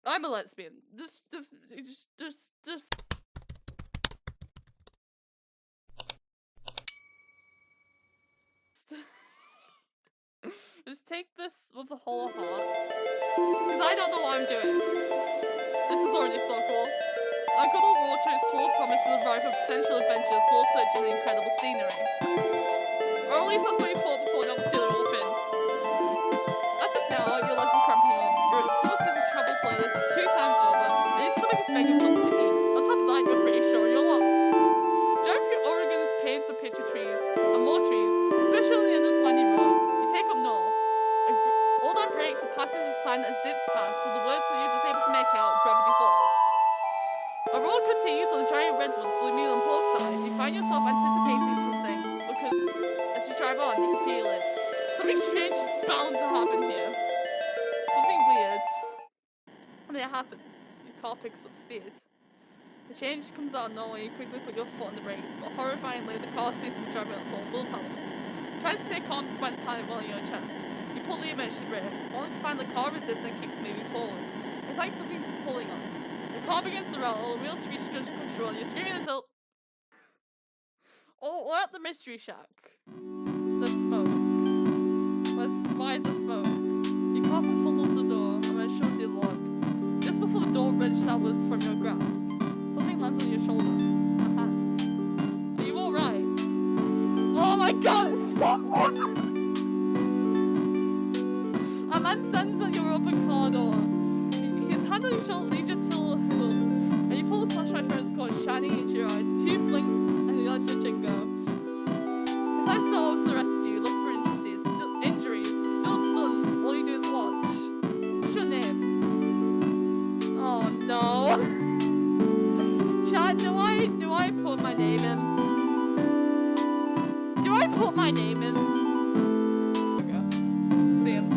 I'm a lesbian. Just. Just take this with a whole heart. Because I don't know what I'm doing. This is already so cool. Our good old road trip is full of promises of ripe with potential adventures, soul searching and incredible scenery. Or at least that's what you thought before the opportunity opened. As of now, your legs are cramping up. You're exhausted to travel playlist 2 times over, and your stomach is begging for something to eat. On top of that, you're pretty sure you're lost. Driving through Oregon's paved with picture trees, and more trees, especially on the endless winding roads, you take up north. All that breaks are patterns of sign that zips past with the words that you're just able to make out, Gravity Falls. A road continues on the giant redwoods looming on both sides. You find yourself anticipating something, because as you drive on, you can feel it. Something strange is bound to happen here. Something weird. And it happens. Your car picks up speed. The change comes out of nowhere, you quickly put your foot on the brakes, but horrifyingly, the car seems to be driving on its own willpower. Try to stay calm despite the panic welling in your chest. You pull the emergency brake, only to find the car resists and keeps moving forward. It's like something's pulling on. The car begins to rattle, the wheels screech against control, and you're screaming until... Oh, we're at the mystery shack. The smoke. Why is there smoke? You cough and fumble to the door, and then shut the lock. Just before the door wrenched outwards from your grasp, something lands on your shoulder. A hand. Are you alright? Oh my god! A man stands on your open car door. His hand on your shoulder leads you to a hill, and you pull the flashlight from its cord, shining into your eyes. 2 blinks, and he lets your chin go. His eyes start off the rest of you, look for injuries. Still stunned. All you do is watch. What's your name? Oh no. Chat, do I put my name in? Do I put my name in?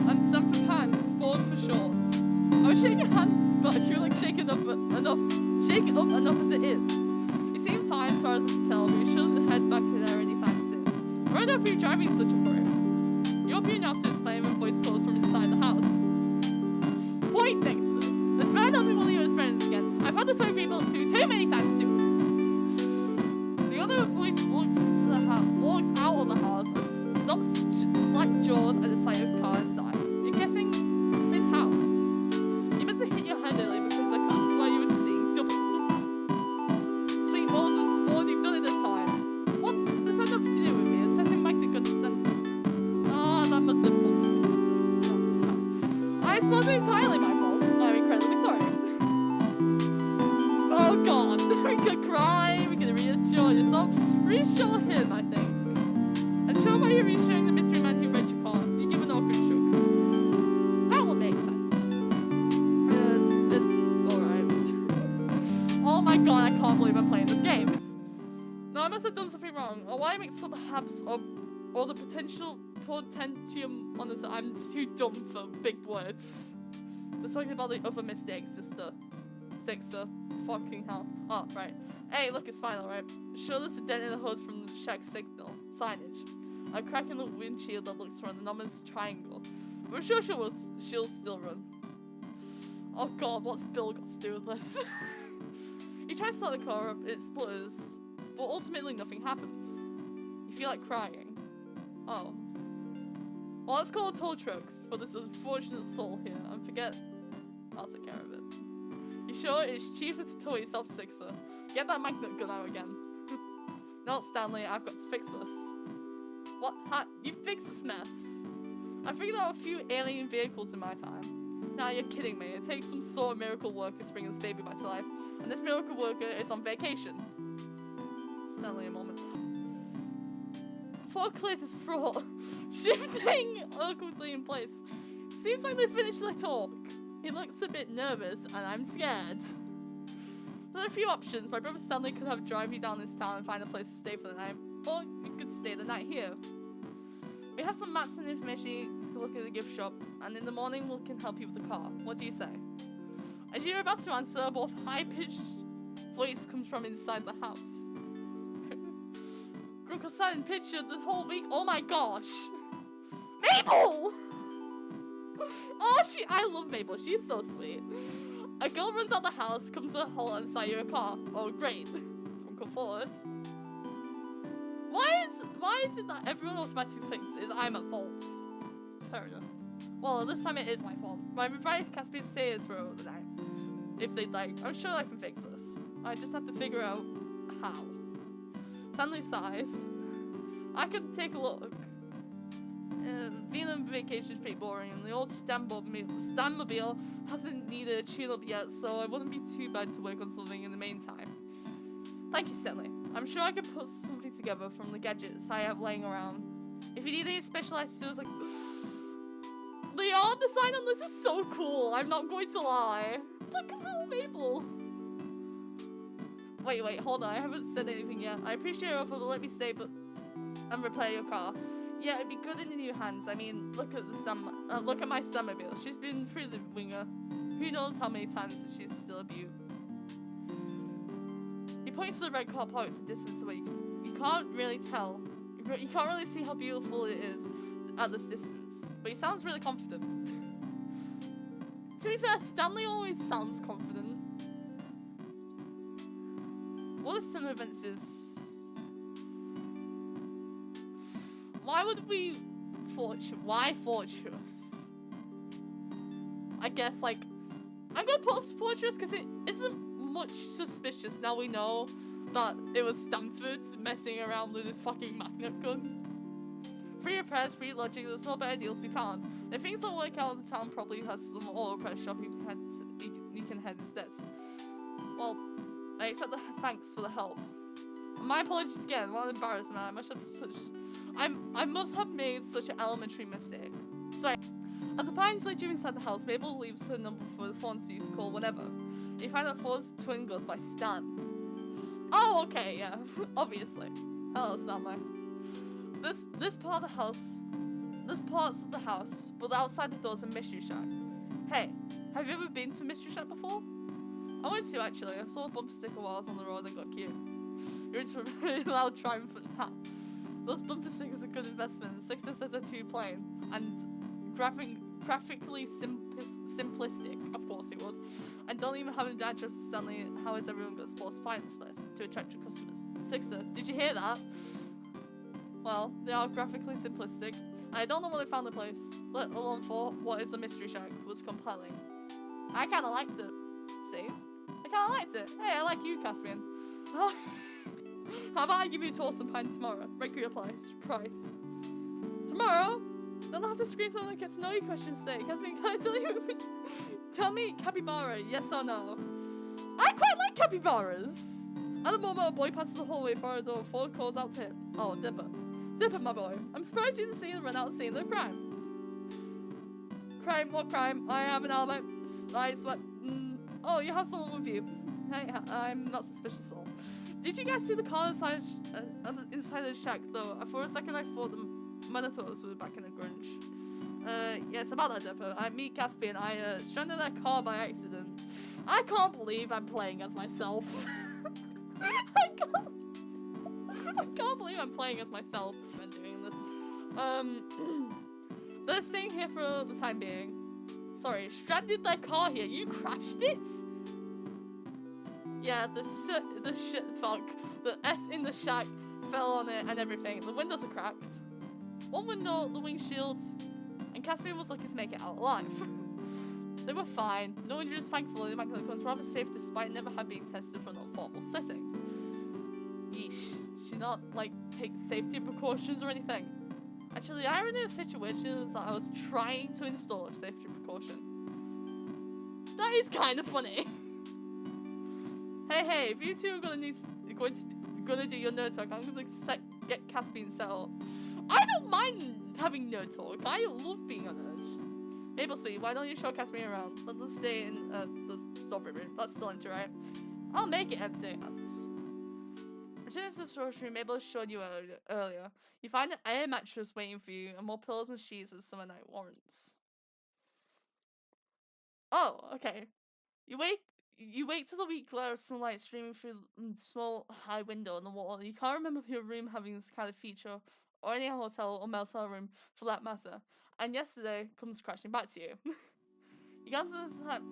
Unstamp for hands, forward for short. I would shake your hand, but I feel like shake it up enough as it is. You seem fine as far as I can tell, but you shouldn't head back there anytime soon. I don't know if you're driving such a hurry. You're being after his flame and voice calls from inside the house. Point, Dexter. This might not be one of your experiments again. I've had this way rebuilt too many times too. The other voice walks out of the house and stops slack-jawed at the sight of a car inside. You're guessing his house. You must have hit your head earlier because I couldn't swear you would see double. Sweet Moses, Ford, you've done it this time. What? This has nothing to do with me. It's testing back the good then. Ah, that must have been I suppose it's entirely my fault. I'm incredibly sorry. Oh god. We could cry, we could reassure yourself. Reassure him, I think. And show why you're reassuring the mystery man who read your car. You give an awkward shrug. That will make sense. It's alright. Oh my god, I can't believe I'm playing this game. No, I must have done something wrong. Or why mix up perhaps or the potentium monitor. I'm too dumb for big words. Let's talk about the other mistakes, Sixer. Fucking hell. Oh, right. Hey, look, it's fine, alright. Sure, there's a dent in the hood from the shack signage. A crack in the windshield that looks for an anomalous triangle. But I'm sure she'll still run. Oh god, what's Bill got to do with this? You try to start the car up, it splutters, but ultimately nothing happens. You feel like crying. Oh. Well, let's call a tow truck for this unfortunate soul here and forget I'll take care of it. You sure it's cheaper to tow yourself, Sixer? Get that magnet gun out again. No, Stanley, I've got to fix this. What? You fixed this mess? I figured out a few alien vehicles in my time. Nah, you're kidding me. It takes some sort of miracle worker to bring this baby back to life. And this miracle worker is on vacation. Stanley, a moment. Ford clears his throat, shifting awkwardly in place. Seems like they finished their talk. He looks a bit nervous, and I'm scared. There are a few options. My brother Stanley could have drive you down this town and find a place to stay for the night, or you could stay the night here. We have some maps and information you can look at the gift shop, and in the morning we can help you with the car. What do you say? As you're about to answer, a both high-pitched voice comes from inside the house. Grunkle sat in picture the whole week. Oh my gosh! Mabel! Oh, I love Mabel. She's so sweet. A girl runs out the house, comes to the hole inside your car. Oh, great. Come forward. Why is it that everyone automatically thinks is I'm at fault? Fair enough. Well, this time it is my fault. My revived Caspian stays for the night. If they'd like, I'm sure I can fix this. I just have to figure out how. Stanley sighs. I could take a look. Being on vacation is pretty boring, and the old Stanmobile hasn't needed a tune-up yet, so it wouldn't be too bad to work on something in the meantime. Thank you, Stanley. I'm sure I could put something together from the gadgets I have laying around. If you need any specialized tools, like... The art design on this is so cool, I'm not going to lie. Look at little Mabel. Wait, hold on, I haven't said anything yet. I appreciate your offer, but let me stay and repair your car. Yeah, it'd be good in the new hands. I mean, look at my Stanmobile. She's been through the winger. Who knows how many times that she's still a beaut. He points to the red car parked a distance away. You can't really tell. You can't really see how beautiful it is at this distance. But he sounds really confident. To be fair, Stanley always sounds confident. What this turn of events is... Why would we why fortress? I guess, like, I'm gonna put fortress because it isn't much suspicious now we know that it was Stanford messing around with his fucking magnet gun. Free repairs, free lodging, there's no better deal to be found. If things don't work out, the town probably has some auto repair shop you can head instead. Well, I accept the thanks for the help. My apologies again, what an embarrassment. I must have made such an elementary mistake. Sorry. As the Pines lay due inside the house, Mabel leaves her number for the phone to call whenever. You find out Ford's twin goes by Stan. Oh, okay, yeah. Obviously. Hello, Stanley. This part of the house, this part's of the house, but outside the door's a mystery shack. Hey, have you ever been to a mystery shack before? I went to, actually. I saw a bumper sticker while I was on the road and got cute. You're into a very loud triumphant hat. Those bumper stickers are good investment. Sixer says they're too plain and graphically simplistic. Of course he would. And don't even have an address for Stanley. How is everyone going to support find this place to attract your customers? Sixer, did you hear that? Well, they are graphically simplistic. I don't know what they found the place, let alone for what is a mystery shack was compelling. I kind of liked it. See? I kind of liked it. Hey, I like you, Caspian. How about I give you a tour sometime tomorrow? Regular price. Tomorrow? Then I'll have to screen some of the get to know you questions today. Caspian, can I tell you? Tell me capybara, yes or no? I quite like capybaras! At the moment, a boy passes the hallway for a door. Ford calls out to him. Oh, Dipper. Dipper, my boy. I'm surprised you didn't see him run out and see the crime. Crime? What crime? I have an alibi. I sweat. Oh, you have someone with you. Hey, I'm not suspicious at all. Did you guys see the car inside the shack, though? For a second, I thought the Manitors were back in the grunge. Yes, about that, Dipper. I meet Caspian. I stranded that car by accident. I can't believe I'm playing as myself. I can't believe I'm playing as myself when doing this. They're staying here for the time being. Sorry, stranded their car here. You crashed it? Yeah, the S in the shack fell on it and everything. The windows are cracked. One window, the windshield, and Caspian was lucky to make it out alive. They were fine. No injuries, thankfully. The magnet was rather safe despite never having been tested for a non-formal setting. Yeesh. Did she not, like, take safety precautions or anything? Actually, the irony of the situation is that I was trying to install a safety precaution. That is kind of funny. Hey, if you two are gonna do your nerd talk, I'm gonna get Caspian set up. I don't mind having nerd talk. I love being a nerd. Mabel, sweetie, why don't you show Caspian around? Let's stay in the strawberry room. That's still empty, right? I'll make it empty. Returning to the storage room, Mabel showed you earlier. You find an air mattress waiting for you, and more pillows and sheets as summer night warrants. Oh, okay. You wait till the weak glare of sunlight streaming through the small high window on the wall. You can't remember your room having this kind of feature, or any hotel or motel room for that matter. And yesterday comes crashing back to you. You glance at the time.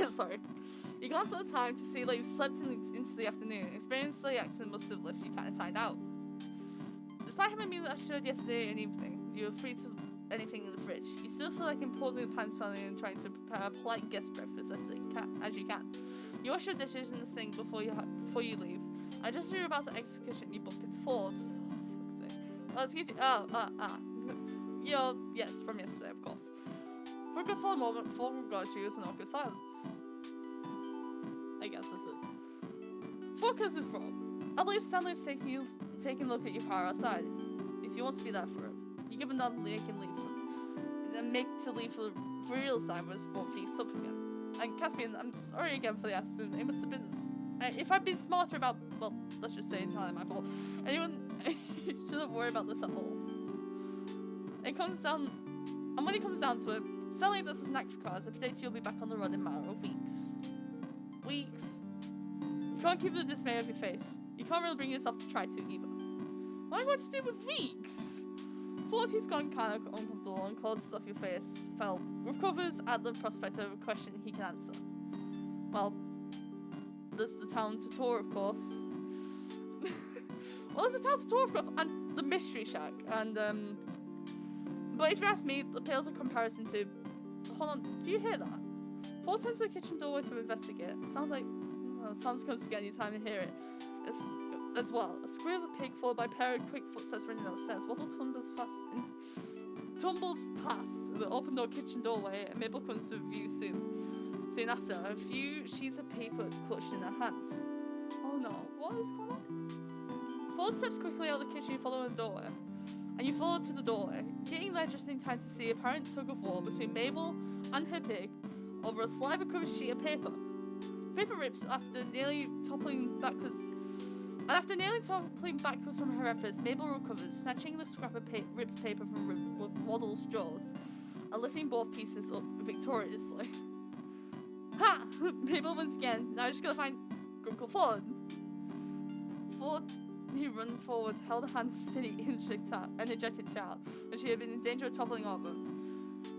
Sorry. You glance at the time to see that you've slept into the afternoon. Experience the accident must have left you kind of tired out. Despite having been assured yesterday and evening, you were free to anything in the fridge. You still feel like imposing the Pines family and trying to prepare a polite guest breakfast as you can. You wash your dishes in the sink before you leave. And just as you're about to exit the kitchen, you bump into Ford. Oh, excuse you. Yes, from yesterday, of course. For a good solid moment, Ford regards you as an awkward silence. I guess this is. Focus is wrong. I believe Stanley's taking a look at your car outside. If you want to be there for him, you give a nod and make him leave. Then make to leave for the real sign was both feet up again. And Caspian, I'm sorry again for the accident. It must have been. If I'd been smarter about, well, let's just say entirely my fault. You shouldn't worry about this at all. It comes down, and when it comes down to it, Stanley does his knack for cars. I predict you'll be back on the road in a matter of weeks. Weeks. You can't keep the dismay off your face. You can't really bring yourself to try to either. What am I going to do with weeks? Thought he's gone kind of uncomfortable and closes off your face. Fell recovers at the prospect of a question he can answer. Well, there's the town to tour, of course. Well, there's the town to tour, of course, and the mystery shack. And but if you ask me, the pales in comparison to. Hold on, do you hear that? Ford turns to the kitchen doorway to investigate. It sounds like sounds comes again anytime you hear it. As well, a squeal of a pig followed by a pair of quick footsteps running downstairs. Waddle tumbles past the open door kitchen doorway, and Mabel comes to view soon after, a few sheets of paper clutched in her hands. Oh no, what is going on? Ford steps quickly out of the kitchen, following the doorway, and you follow to the doorway, getting there just in time to see a apparent tug of war between Mabel and her pig over a saliva-covered sheet of paper. The paper rips after nearly toppling backwards. And after nearly toppling backwards from her efforts, Mabel recovers, snatching the scrap of ripped paper from Waddle's jaws, and lifting both pieces up victoriously. Ha! Mabel once again. Now just gotta find Uncle Ford. Ford, he ran forward, held a hand steady, energetic child, and she had been in danger of toppling over.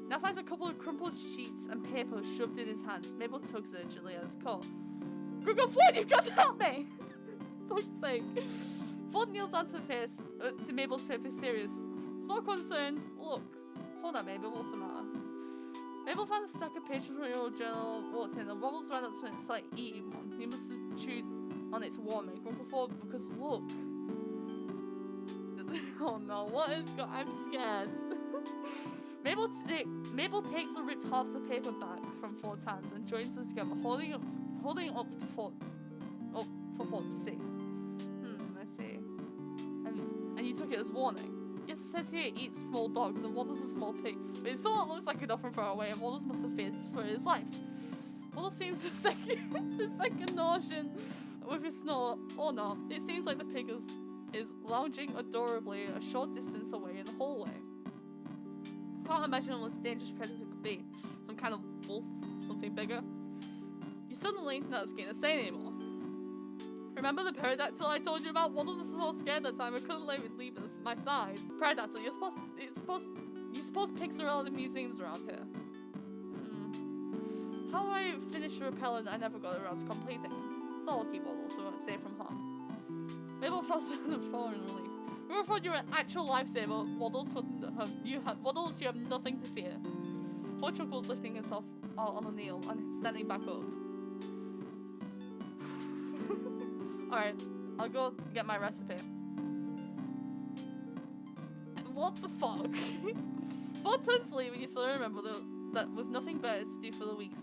Now finds a couple of crumpled sheets and paper shoved in his hands. Mabel tugs urgently at his coat. Uncle Ford, you've got to help me! For fuck's sake. Ford kneels down to Mabel's face, serious. No concerns. Look. Slow down, Mabel. What's the matter? Mabel found a stack of pages from your journal, walked in, and Wobbles ran up to it. It's like eating one. He must have chewed on it to warm it. Uncle Ford, because look. Oh no, what is going on? I'm scared. Mabel takes the ripped halves of paper back from Ford's hands and joins them together, holding it up to Ford. For Ford to see. I see. And you took it as warning. Yes, it says here it eats small dogs and Waddle's a small pig. But it sort of looks like enough from far away, and Waddle's must have feared for his life. Waddle seems to second notion with his snort. Or not. It seems like the pig is lounging adorably a short distance away in the hallway. Can't imagine what this dangerous predator could be. Some kind of wolf, something bigger. You suddenly not scared to say anymore. Remember the pterodactyl I told you about? Waddle was so scared that time I couldn't let it leave my side. Pterodactyl, you suppose pigs are all in museums around here. How do I finish the repellent I never got around to completing? That'll keep Waddle safe from harm. Mabel frosted on the floor in relief. We thought you were an actual lifesaver. Waddles, you have nothing to fear. Ford chuckles, lifting himself out on a kneel and standing back up. Alright, I'll go get my recipe. What the fuck? Ford turns to leave and you still remember that with nothing better to do for the weeks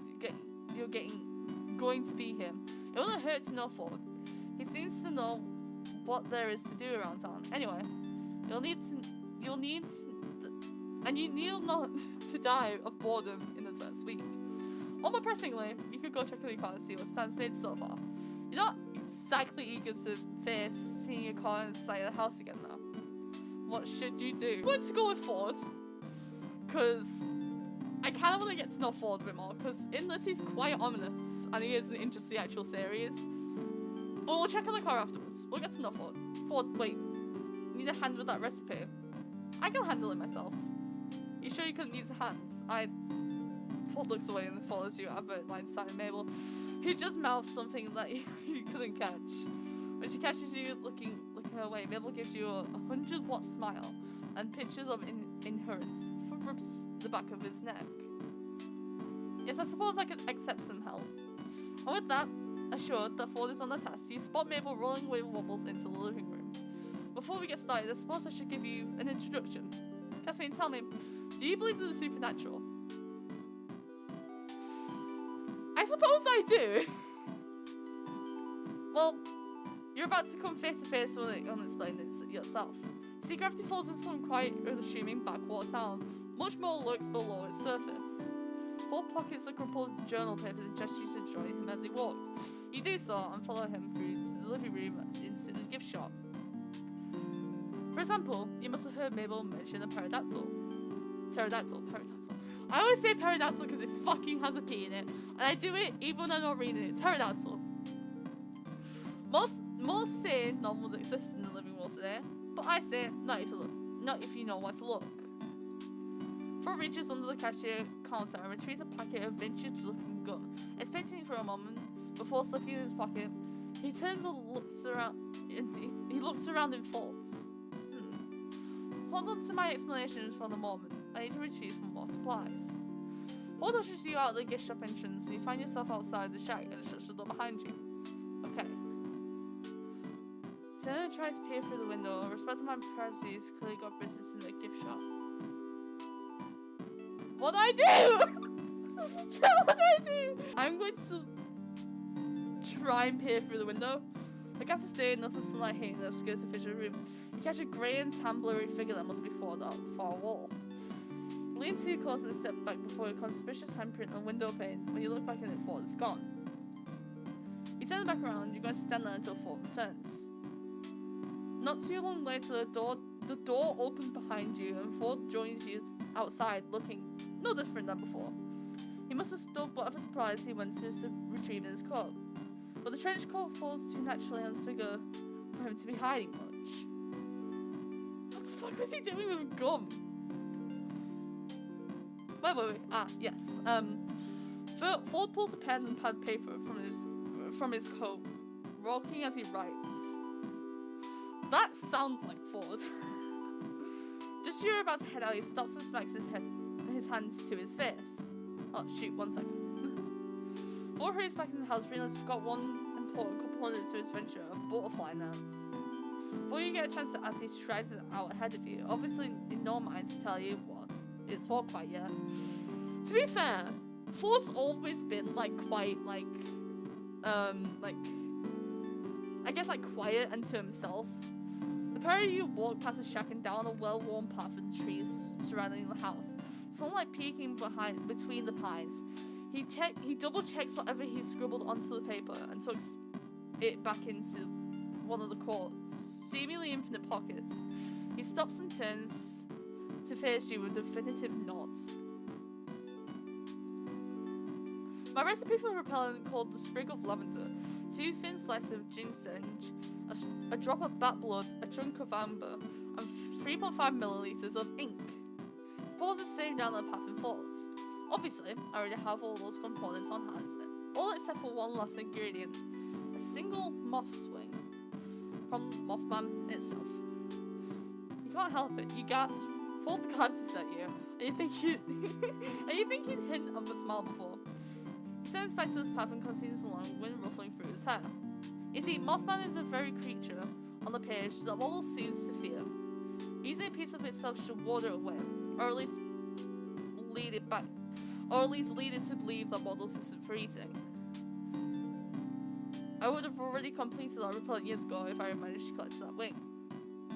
you're going to be here. It wouldn't hurt to know Ford. He seems to know what there is to do around town. Anyway, you'll need not to die of boredom in the first week. Or more pressingly, you could go check out your car and see what Stan's made so far. You're not exactly eager to face seeing your car inside the house again though. What should you do? I'm going to go with Ford, because I kind of want to get to know Ford a bit more, because in this he's quite ominous and he isn't in just the actual series. But we'll check on the car afterwards. We'll get to know Ford. Ford, wait, you need a hand with that recipe? I can handle it myself. You sure you couldn't use the hands? Ford looks away and follows you over line side Mabel. He just mouthed something that you couldn't catch. When she catches you looking her way, Mabel gives you a 100-watt smile and pictures of inherence from rubs the back of his neck. Yes, I suppose I could accept some help. And with that, assured that Ford is on the task, you spot Mabel rolling away with wobbles into the living room. Before we get started, I suppose I should give you an introduction. Caspian, tell me, do you believe in the supernatural? I suppose I do. Well, you're about to come face to face with it unexplained yourself. See, gravity falls into some quiet, unassuming backwater town. Much more lurks below its surface. Ford pockets a crumpled journal paper and gestures you to join him as he walked. You do so and follow him through to the living room into the gift shop. For example, you must have heard Mabel mention a pterodactyl. Pterodactyl. I always say pterodactyl because it fucking has a P in it, and I do it even when I'm not reading it. Pterodactyl. Most say none would exist in the living world today, but I say not if you know where to look. Ford reaches under the cashier counter and retrieves a packet of vintage-looking gum. Expecting it for a moment before slipping in his pocket, he turns and looks around. He looks around in thought. Hold on to my explanations for the moment. I need to retrieve some more supplies. Ford ushers you out the gift shop entrance and you find yourself outside the shack and shuts the door behind you. Okay. Turn and try to peer through the window. Respect my privacy has clearly got business in the gift shop. What do I do? What do I do? I'm going to try and peer through the window. The gas is staying, nothing sunlight hitting the obscures the fissure room. You catch a grey and tan blurry figure that must be Ford out the far wall. You lean too close and step back before a conspicuous handprint on the window pane. When you look back in it, Ford is gone. You turn back around, you're going to stand there until Ford returns. Not too long later, the door opens behind you and Ford joins you outside looking no different than before. He must have stood whatever surprise he went to retrieve in his coat. But the trench coat falls too naturally on his figure for him to be hiding much. What the fuck was he doing with gum? Wait. Yes. Ford pulls a pen and pad paper from his coat, rocking as he writes. That sounds like Ford. Just as you're about to head out, he stops and smacks his hands to his face. Oh shoot, 1 second. Ford hurries back in the house, realizes he's got one important component to his venture, a butterfly net. Before you get a chance to ask, he strides out ahead of you, obviously in no mind to tell you what it's for quite yet. To be fair, Ford's always been quite I guess quiet and to himself. The pair of you walk past the shack and down a well-worn path and trees surrounding the house, sunlight peeking between the pines. He double checks whatever he scribbled onto the paper and tucks it back into one of the coat's seemingly infinite pockets. He stops and turns to face you with a definitive nod. My recipe for repellent called the sprig of lavender, 2 thin slices of ginseng, a drop of bat blood, a chunk of amber, and 3.5 milliliters of ink. Pause is sitting down the path and thoughts. Obviously, I already have all those components on hand, all except for one last ingredient, a single moth swing from Mothman itself. You can't help it, you gasp, Ford glances at you, and you think he'd hint of a smile before. He turns back to his path and continues along, wind ruffling through his hair. You see, Mothman is a very creature on the page that Waddle seems to fear. Using a piece of itself should ward it away, or at least lead it to believe that Waddles isn't for eating. I would have already completed that repellent years ago if I had managed to collect that wing.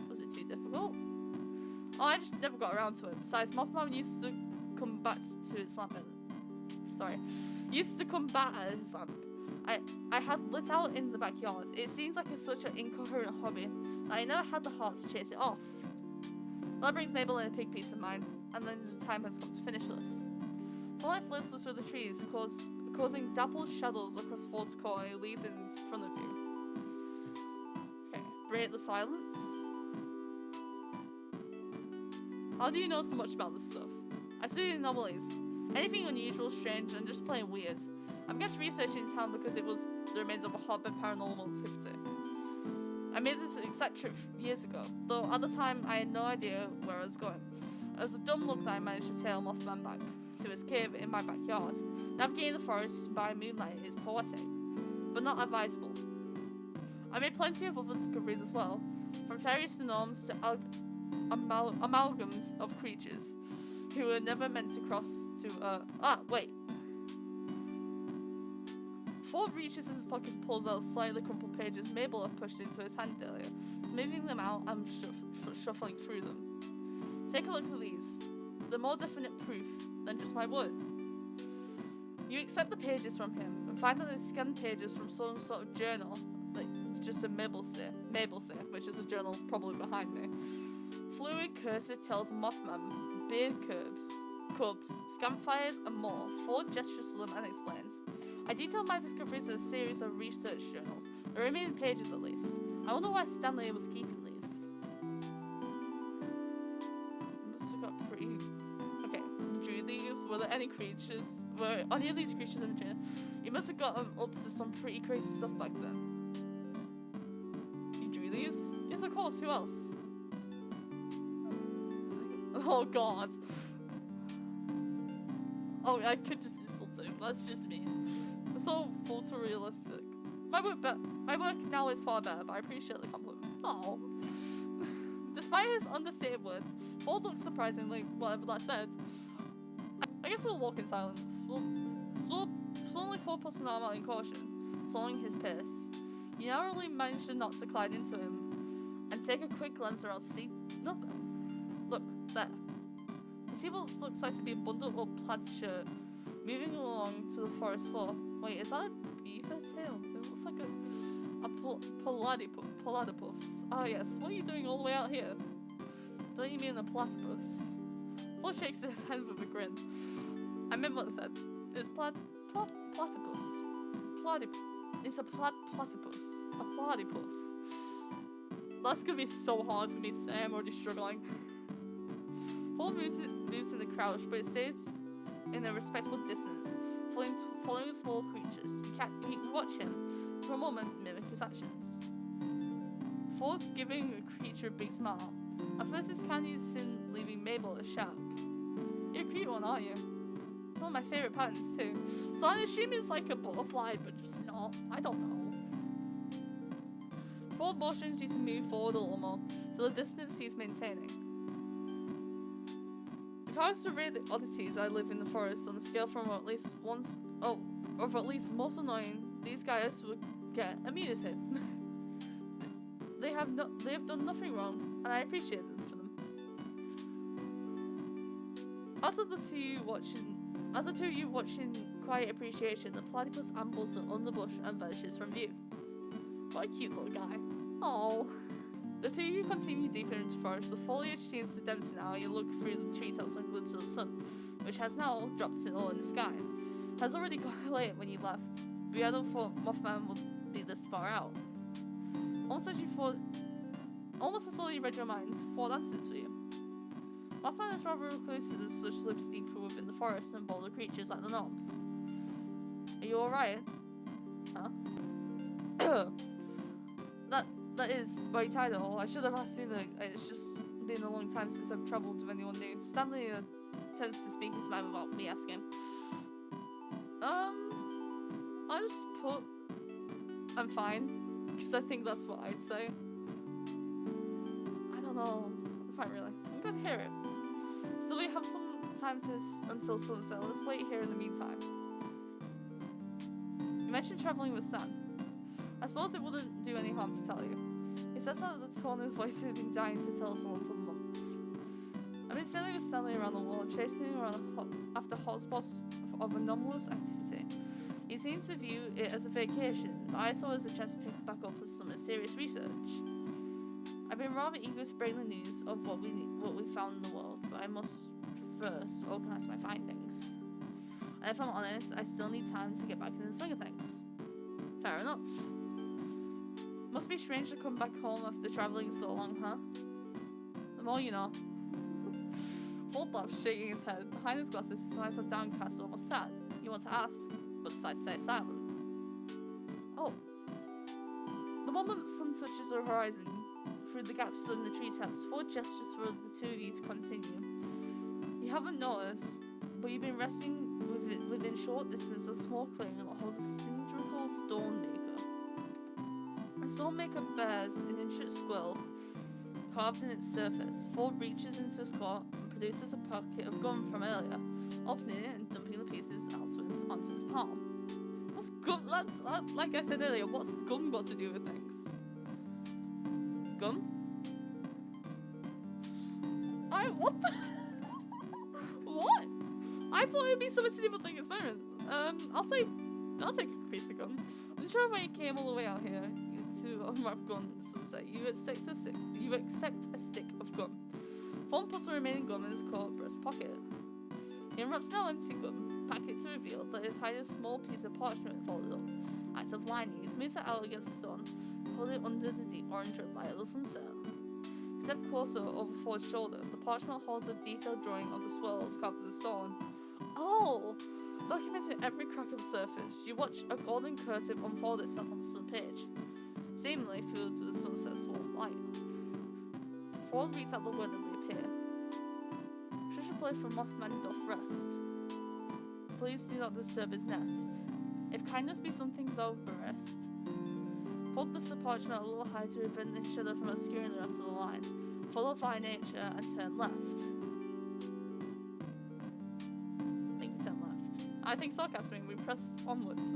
Was it too difficult? Oh, I just never got around to it. Besides, Mothman used to combat his lamp. I had lit out in the backyard. It seems like it's such an incoherent hobby that I never had the heart to chase it off. That brings Mabel in a big peace of mind, and then the time has come to finish this. Sunlight filters through the trees, causing dappled shadows across Ford's coat, and he leads in front of you. Okay, break the silence. How do you know so much about this stuff? I study anomalies. Anything unusual, strange, and just plain weird. I began researching town because it was the remains of a hotbed paranormal activity. I made this exact trip years ago, though at the time I had no idea where I was going. It was a dumb luck that I managed to tail Mothman back to his cave in my backyard. Navigating the forest by moonlight is poetic, but not advisable. I made plenty of other discoveries as well, from fairies to gnomes to amalgams of creatures who were never meant to cross to wait. Ford reaches in his pocket and pulls out slightly crumpled pages Mabel had pushed into his hand earlier, smoothing them out and shuffling through them. Take a look at these. They're more definite proof than just my word. You accept the pages from him and find that they scanned pages from some sort of journal, like just a Mabel say, which is a journal probably behind me. Fluid cursive tells Mothman, beard cubs, campfires, and more. Ford gestures to them and explains. I detailed my discoveries in a series of research journals, the remaining pages at least. I wonder why Stanley was keeping these. Must have got pretty... Okay, drew these. Were there any creatures? Were any of these creatures in the journal? You must have got up to some pretty crazy stuff back then. You drew these? Yes, of course. Who else? Oh god. Oh, I could just insult him. That's just me. It's so photorealistic. My work now is far better, but I appreciate the compliment. Oh. Despite his understated words, Ford looks surprisingly whatever that said. I guess we'll walk in silence. Slowly Ford puts an arm out in caution, slowing his pace. You narrowly manage to not to collide into him, and take a quick glance around to see nothing. Look, there. You see what looks like to be a bundled up plaid shirt, moving along to the forest floor. Wait, is that a beaver tail? It looks like a platypus. Oh yes, what are you doing all the way out here? Don't you mean a platypus? Ford shakes his head with a grin. I meant what I said. It's platypus. It's a platypus. A platypus. That's gonna be so hard for me to say. I'm already struggling. Ford moves in the crouch, but it stays in a respectable distance, following small creatures. You watch him for a moment mimic his actions. Ford's giving the creature a big smile. At first it's kind of sin leaving Mabel a shock. You're a cute one, aren't you? It's one of my favourite patterns too. So I assume it's like a butterfly, but just not. I don't know. Ford motions you to move forward a little more, to the distance he's maintaining. If I was to rate the oddities I live in the forest on a scale from at least most annoying, these guys would get immunity. They have done nothing wrong, and I appreciate them for them. As the two of you watching quiet appreciation, the platypus ambles an underbush and vanishes from view. What a cute little guy. Oh. The two of you continue deeper into the forest. The foliage seems to dense now. You look through the treetops and glimpse of the sun, which has now dropped low in the sky. It has already got late when you left, but you hadn't thought Mothman would be this far out. Almost as though you read your mind, Ford answers for you. Mothman is rather reclusive as such lives deeper within the forest than bolder creatures like the gnomes. Are you alright? Huh? That is very tired at all. I should have asked you that. It's just been a long time since I've travelled with anyone new. Stanley tends to speak his mind without me asking. I just put I'm fine, because I think that's what I'd say. I don't know. I'm fine, really. I'm glad to hear it. Still, we have some time until sunset. Let's wait here in the meantime. You mentioned travelling with Stan. I suppose it wouldn't do any harm to tell you. He says that the tone of his voice had been dying to tell someone for months. I've been sailing with Stanley around the world, chasing around after hotspots of anomalous activity. He seems to view it as a vacation, but I saw it as a chance to pick it back up for some serious research. I've been rather eager to bring the news of what we found in the world, but I must first organise my findings. And if I'm honest, I still need time to get back in the swing of things. Fair enough. Must be strange to come back home after travelling so long, huh? The more you know. Ford laughs, shaking his head. Behind his glasses, his eyes are downcast, almost sad. You want to ask, but decide to stay silent. Oh. The moment the sun touches the horizon, through the gaps in the treetops, Ford gestures for the two of you to continue. You haven't noticed, but you've been resting within short distance of a small clearing that holds a cylindrical stone maker. The stone maker bears intricate squirrels carved in its surface. Ford reaches into his coat and produces a pocket of gum from earlier, opening it and dumping the pieces outwards onto his palm. What's gum? Like I said earlier, what's gum got to do with things? Gum? What the? What? I thought it'd be something to do with the experiment. I'll take a piece of gum. Unsure why you came all the way out here to unwrap gum in the sunset. You accept a stick of gum. Fawn puts the remaining gum in his coat breast pocket. He unwraps an empty gum packet to reveal that it hides a small piece of parchment folded up. Act of lining. He smooths it out against the stone, hold it under the deep orange light of the sunset. Step closer over Ford's shoulder. The parchment holds a detailed drawing of the swirls carved in the stone. Oh! Documenting every crack of the surface, you watch a golden cursive unfold itself onto the page, seemingly filled with the sunset's warm light. Ford reads out the word and they appear. Such a place for Mothman doth rest. Please do not disturb his nest. If kindness be something thou bereft. Ford lifts the parchment a little high to prevent the shadow from obscuring the rest of the line. Follow by nature and turn left. I think turn left. I think sarcasm, we press onwards.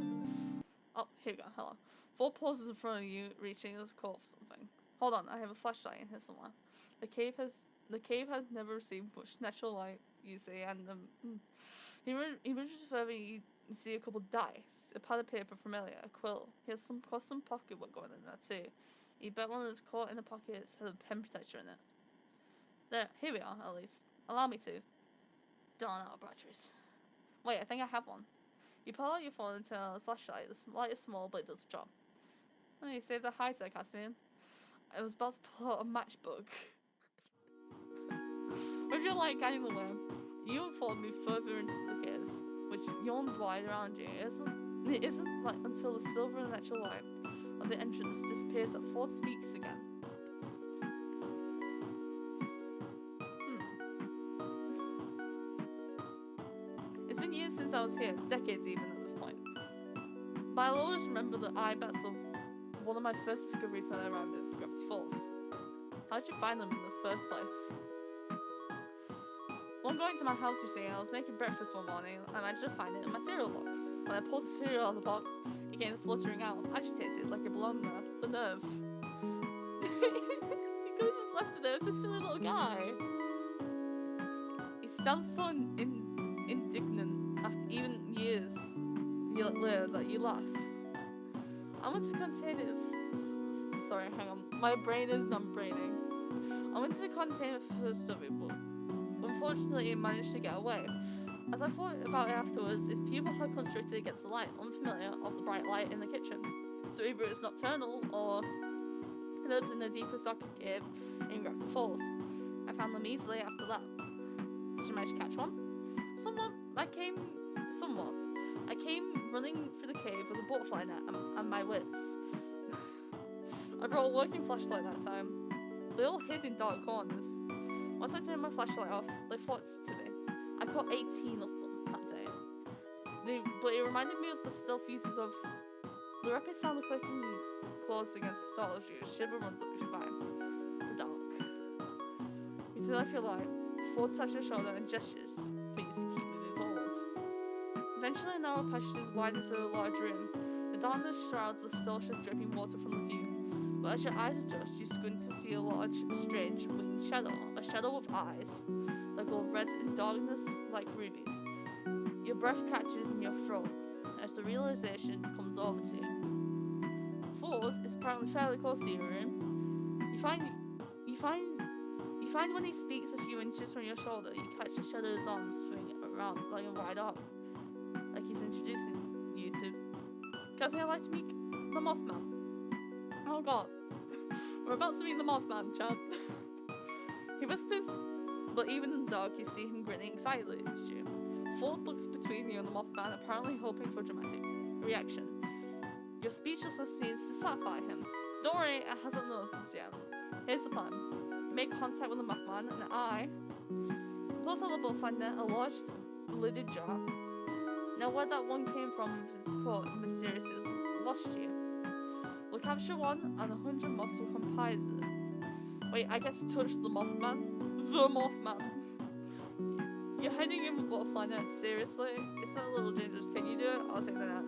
Oh, here we go, hello. Ford pauses in front of you, reaching his coat for something. Hold on, I have a flashlight in here somewhere. The cave has never received much natural light, you see, and he reaches further. You see a couple of dice, a pad of paper from earlier, a quill. He has some pocket work going in there too. You bet one of those caught in the pockets has a pen protector in it. There, here we are, at least. Allow me to. Darn out of batteries. Wait, I think I have one. You pull out your phone and turn on the flashlight. The light is small, but it does the job. Oh, you saved the high-tech, Caspian. I was about to pull out a matchbook. With your light guiding the way, you and Ford move further into the caves, which yawns wide around you. It isn't like until the silver and natural light of the entrance disappears that Ford speaks again. It's been years since I was here, decades even at this point. But I'll always remember the eye bats of one of my first discoveries when I arrived at Gravity Falls. How'd you find them in this first place? When going to my house, you see, I was making breakfast one morning and I managed to find it in my cereal box. When I pulled the cereal out of the box, it came fluttering out, agitated like it belonged there. The nerve. He could have just left it there. It's a silly little guy. He stands so indignant after even years later that you laugh. I want to contain it. Sorry, hang on. My brain is non-braining. I wanted to contain it for the story, but unfortunately it managed to get away. As I thought about it afterwards, its pupil had constricted against the light, unfamiliar of the bright light in the kitchen. So either it's nocturnal or it lives in the deepest darkest cave in Gravity Falls. I found them easily after that. Did you manage to catch one? Somewhat. I came running through the cave with a butterfly net and my wits. I brought a working flashlight that time. They all hid in dark corners. Once I turned my flashlight off, they flocked to me. I caught 18 of them that day. But it reminded me of the stealth uses of the rapid sound of clicking claws against the startled you. A shiver runs up your spine. The dark. Until I feel like Ford taps your shoulder and gestures for you to keep moving forwards. Eventually, a narrow passage widens to a large room. The darkness shrouds the source of dripping water from the view. But as your eyes adjust, you squint to see a large, strange, winged shadow. A shadow with eyes that glow red in darkness like rubies. Your breath catches in your throat as the realization comes over to you. Ford is apparently fairly close to your room. You find when he speaks a few inches from your shoulder, you catch the shadow's arms swing around like a wide arc, like he's introducing you to. Because I'd like to meet the Mothman. Oh god. We're about to meet the Mothman, Chad. He whispers But even in the dark, you see him grinning excitedly at you. Ford looks between you and the Mothman, apparently hoping for a dramatic reaction. Your speechlessness seems to satisfy him. Don't worry, it hasn't noticed us yet. Here's the plan. You make contact with the Mothman, and I pulls out the butterfly net, a large lidded jar. Now where that one came from with its coat mysteriously is lost to you. We'll capture one, and 100 moths will comprise it. Wait, I get to touch the Mothman? The Mothman! You're heading in with butterfly net, seriously? It's a little dangerous. Can you do it? I'll take the net.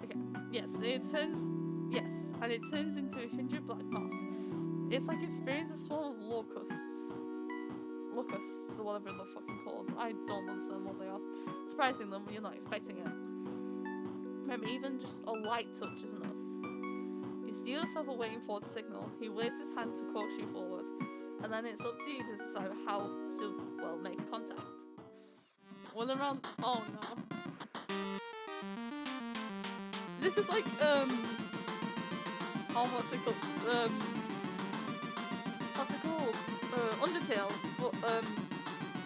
Okay, yes, and it turns into 100 black moths. It's like experiencing a swarm of locusts, or whatever they're fucking called. I don't understand what they are. Surprising them when you're not expecting it. Remember, even just a light touch is enough. You steal yourself away waiting for the signal. He waves his hand to coax you forward, and then it's up to you to decide how to, well, make contact. When around, oh no. This is like, oh, what's it called? Undertale, but,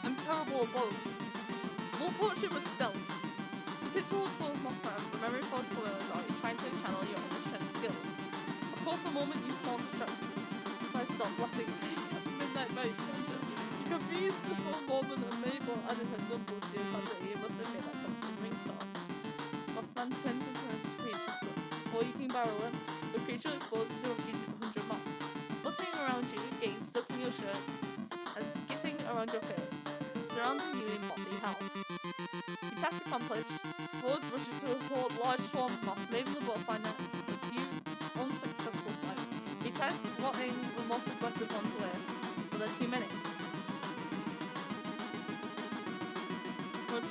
I'm terrible at both. More portrait with stealth. You tiptoe towards Mothman, the memory falls for the dark, trying to channel your own skills. Of course, the moment you form the strength, decide to stop blessing to midnight boat you confuse the full moment of many more added her number to your fantasy. You must admit that comes from ringtone. Mothman turns into a creature. Before you can barrel it, the creature explodes into 100 moths, fluttering around you, getting stuck in your shirt, and skittering around your face, surrounding you in motley hell. Your task accomplished, Ford rushes to a large swarm of moths, maybe the butterfly net with a few unsuccessful swipes. He tries swatting the most aggressive ones away, but there are too many.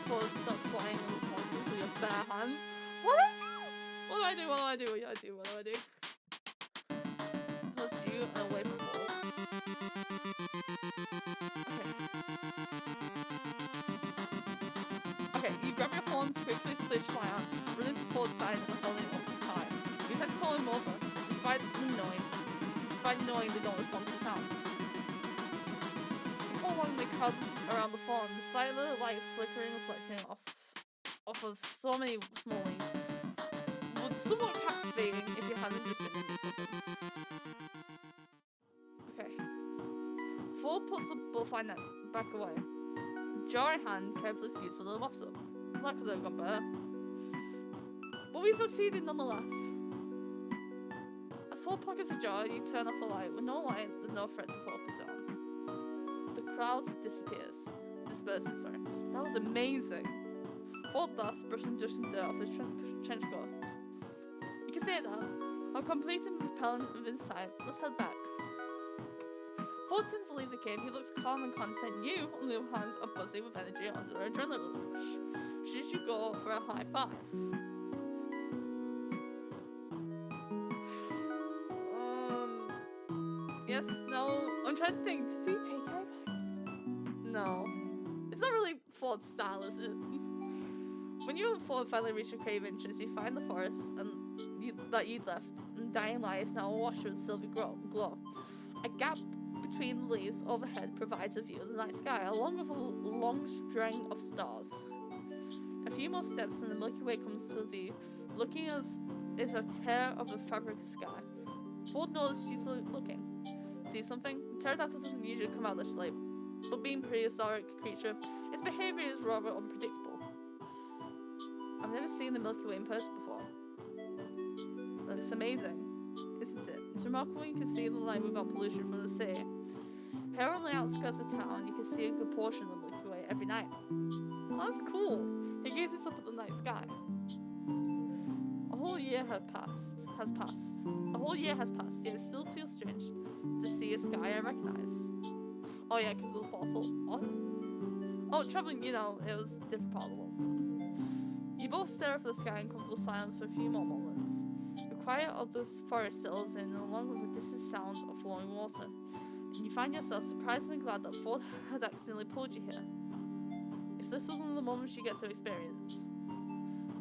Ford starts swatting those monsters with your bare hands. What do I do? Plus you and away from Ford. Okay, you grab your phone, quickly switch fire, run into Ford's side and hold him up high. You tend to call him over, despite knowing they don't respond to sounds. Before long, they crowd around the phone, the sight of the light flickering, reflecting off of so many small wings. Somewhat captivating if you hadn't just been into something. Okay. Ford puts the butterfly net back away. Jar in hand, carefully scoots for the moths up. That could have gone better. But we succeeded nonetheless. As Ford pockets the jar, you turn off the light. With no light, there's no threat to focus on. The crowd disperses. That was amazing. Ford thus brushing dust and dirt off his trench coat. You can say that. I'm complete and repellent within sight. Let's head back. Ford turns to leave the cave. He looks calm and content. You, on the other hand, are buzzing with energy under adrenaline rush. Should you go for a high five? Yes, no. I'm trying to think. Does he take high fives? No. It's not really Ford's style, is it? When you and Ford finally reach the cave entrance, you find the forest that you'd left, and dying light is now awash with silver glow. A gap between the leaves overhead provides a view of the night sky, along with a long string of stars. A few more steps and the Milky Way comes to view, looking as is a tear of the fabric sky. Ford notices he's looking. See something? The pterodactyl doesn't usually come out this late, but being a prehistoric creature, its behavior is rather unpredictable. I've never seen the Milky Way in person before. It's amazing, isn't it? It's remarkable you can see the light without pollution from the sea. Here on the outskirts of town, you can see a good portion of the Milky Way every night. Oh, that's cool. He gazes up at the night sky. A whole year has passed, yet it still feels strange to see a sky I recognize. Oh yeah, because of the bottle. Oh, traveling, it was a different part of the world. You both stare up at the sky in comfortable silence for a few more moments. The quiet of the forest settles in, along with the distant sound of flowing water, and you find yourself surprisingly glad that Ford had accidentally pulled you here. If this was one of the moments you get to experience.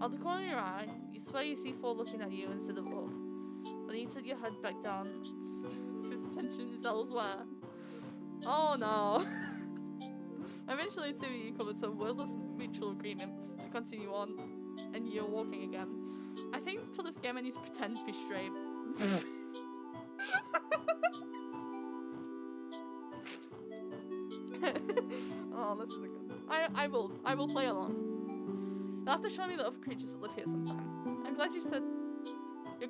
Out the corner of your eye, you swear you see Ford looking at you instead of up. Then you tilt your head back down to his attention is elsewhere. Oh no. Eventually, two of you come to a wordless mutual agreement to continue on, and you're walking again. I think for this game I need to pretend to be straight. Oh, this isn't good. I will play along. You'll have to show me the other creatures that live here sometime. You're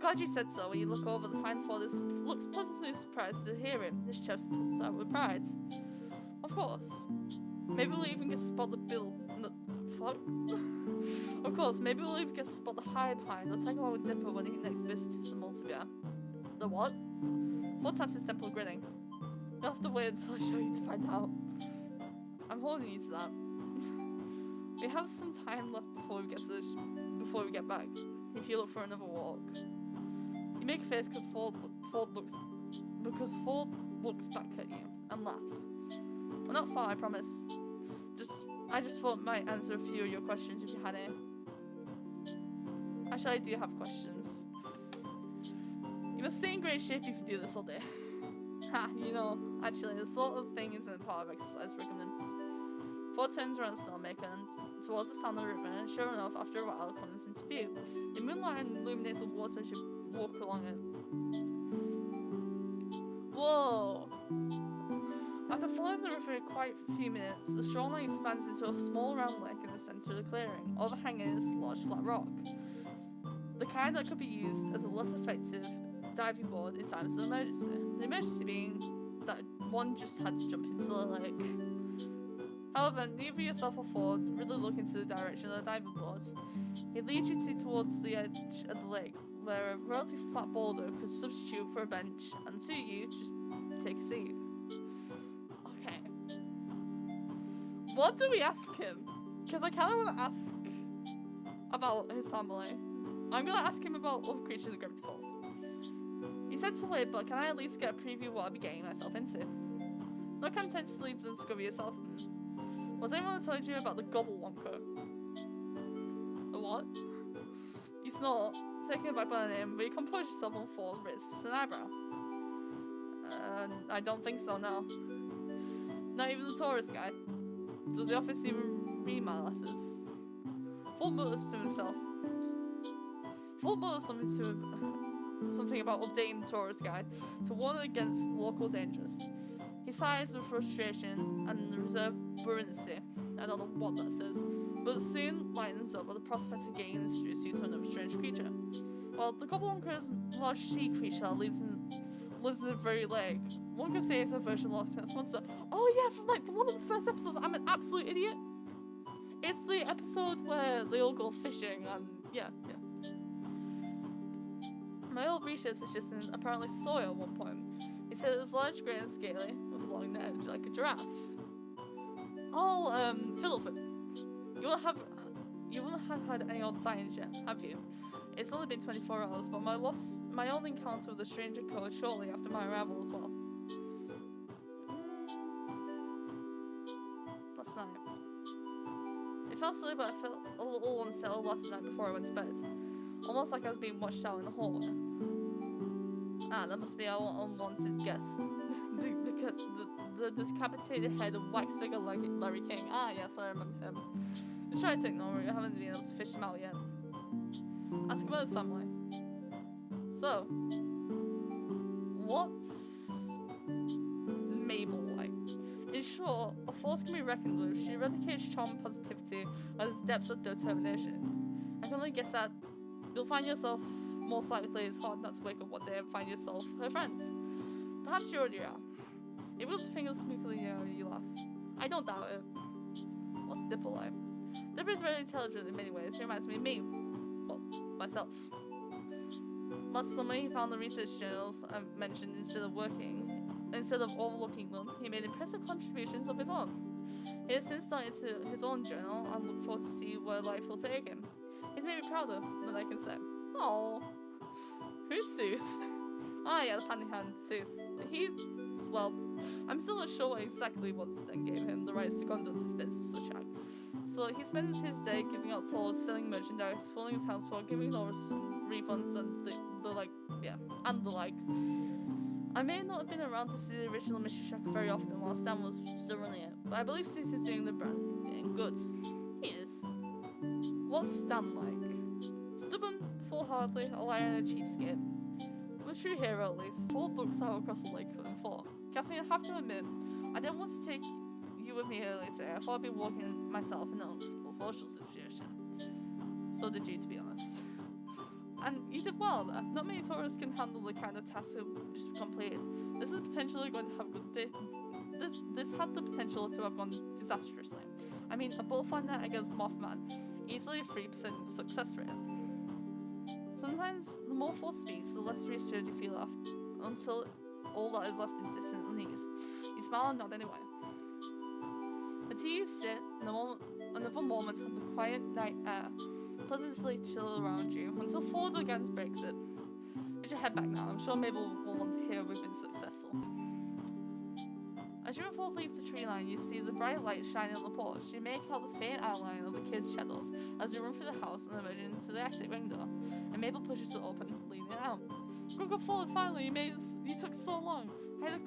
glad you said so when you look over the fine Ford looks positively surprised to hear it. His chest pulls out with pride. Of course. Maybe we'll even get to spot the bill. Fuck? Of course, maybe we'll even get to spot the hide behind or tag along with Dipper when he next visits the Multivia. The what? Ford taps his temple, grinning. You'll have to wait until I show you to find out. I'm holding you to that. We have some time left before we get back. If you look for another walk. You make a face because Ford looks back at you and laughs. We're not far, I promise. I just thought I might answer a few of your questions if you had any. Actually, I do have questions. You must stay in great shape if you do this all day. Ha, you know, actually, this sort of thing isn't part of exercise regimen. Ford turns around Snowmaker and towards the sound of the river, and sure enough, after a while, it comes into view. The moonlight illuminates the water as you walk along it. Whoa! After following the river for quite a few minutes, the shoreline expands into a small round lake in the centre of the clearing. Overhanging is a large flat rock. The kind that could be used as a less effective diving board in times of emergency. The emergency being that one just had to jump into the lake. However, neither yourself or Ford really look into the direction of the diving board. It leads you towards the edge of the lake, where a relatively flat boulder could substitute for a bench, and the two of you just take a seat. Okay. What do we ask him? Because I kind of want to ask about his family. I'm going to ask him about other creatures of Gravity Falls. He said to wait, but can I at least get a preview of what I'll be getting myself into? Not content to leave the discover yourself. Was anyone told you about the Gobblewonker? The what? You snort, taken aback by the name, but you compose yourself on Ford raises an eyebrow. I don't think so, no. Not even the tourist guide. Does the office even read my letters? Ford mutters to himself. Ford mutters something about updating the tourist guide to warn against local dangers. He sighs with frustration and reserved buoyancy. I don't know what that says, but soon lightens up at the prospect of getting introduced you to another strange creature. Well, the Gobblewonker is a large sea creature that lives in the very lake. One could say it's a version of Loch Ness Monster. Oh yeah, from like one of the first episodes. I'm an absolute idiot. It's the episode where they all go fishing and yeah. My old research assistant apparently saw it at one point. He said it was large, grey and scaly, with a long edge like a giraffe. Oh, Philip, you wouldn't have had any odd sightings yet, have you? It's only been 24 hours, but my only encounter with a stranger occurred shortly after my arrival as well. Last night. It felt silly, but I felt a little unsettled last night before I went to bed. Almost like I was being watched out in the hallway. Ah, that must be our unwanted guest. the decapitated head of wax figure Larry King. Ah, yes, I remember him. Just try to ignore it. I haven't been able to fish him out yet. Ask about his family. So, what's Mabel like? In short, a force can be reckoned with. She eradicates charm and positivity at its depths of determination. I can only guess that you'll find yourself most likely it's hard not to wake up one day and find yourself her friends. Perhaps you already are. It was a finger smootly you laugh. I don't doubt it. What's Dipper like? Dipper is very intelligent in many ways. He reminds me of me. Well, myself. Last summer he found the research journals I mentioned instead of overlooking them. He made impressive contributions of his own. He has since started his own journal and look forward to see where life will take him. He's made me prouder than I can say. Oh, who's Seuss? Ah, yeah, the panty hand, Seuss. Well, I'm still not sure exactly what Sten gave him the rights to conduct his business such act. So he spends his day giving out tours, selling merchandise, fooling the townsfolk, giving over some refunds and the like. I may not have been around to see the original Mystery Shack very often while Stan was still running it, but I believe Cease is doing the branding good. He is. What's Stan like? Stubborn, foolhardy, a liar and a cheapskate. I'm a true hero at least. All books out across the lake for. Caspian, I have to admit, I didn't want to take you with me earlier today. I thought I'd be walking myself in a social situation. So did you, to be honest. And you did well there. Not many tourists can handle the kind of task that just completed. This is potentially going to have a good day. This had the potential to have gone disastrously. I mean, a butterfly net against Mothman, easily a 3% success rate. Sometimes the more force speaks, the less reassured you feel after, until all that is left is distant unease. You smile and nod anyway. Until you sit, another moment of the quiet night air pleasantly chill around you until Ford again breaks it. You should head back now. I'm sure Mabel will want to hear we've been successful. As you and Ford leave the tree line, you see the bright light shining on the porch. You make out the faint outline of the kids' shadows as you run through the house and emerge into the exit window. And Mabel pushes it open, leaning out. Go Ford, finally, you took so long. I had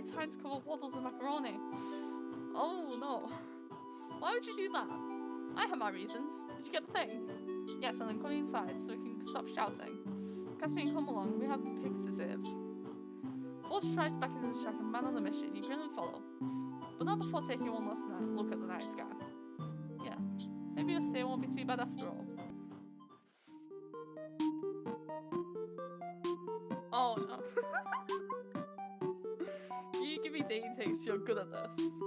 time to cover waddles and macaroni. Oh no. Why would you do that? I have my reasons. Did you get the thing? Yes, and I'm coming inside so we can stop shouting. Caspian, come along. We have the pigs to save. Ford strides back into the shack and man on the mission. You grin and follow. But not before taking one last look at the night sky. Yeah, maybe your stay won't be too bad after all. Oh no. You give me dating takes, you're good at this.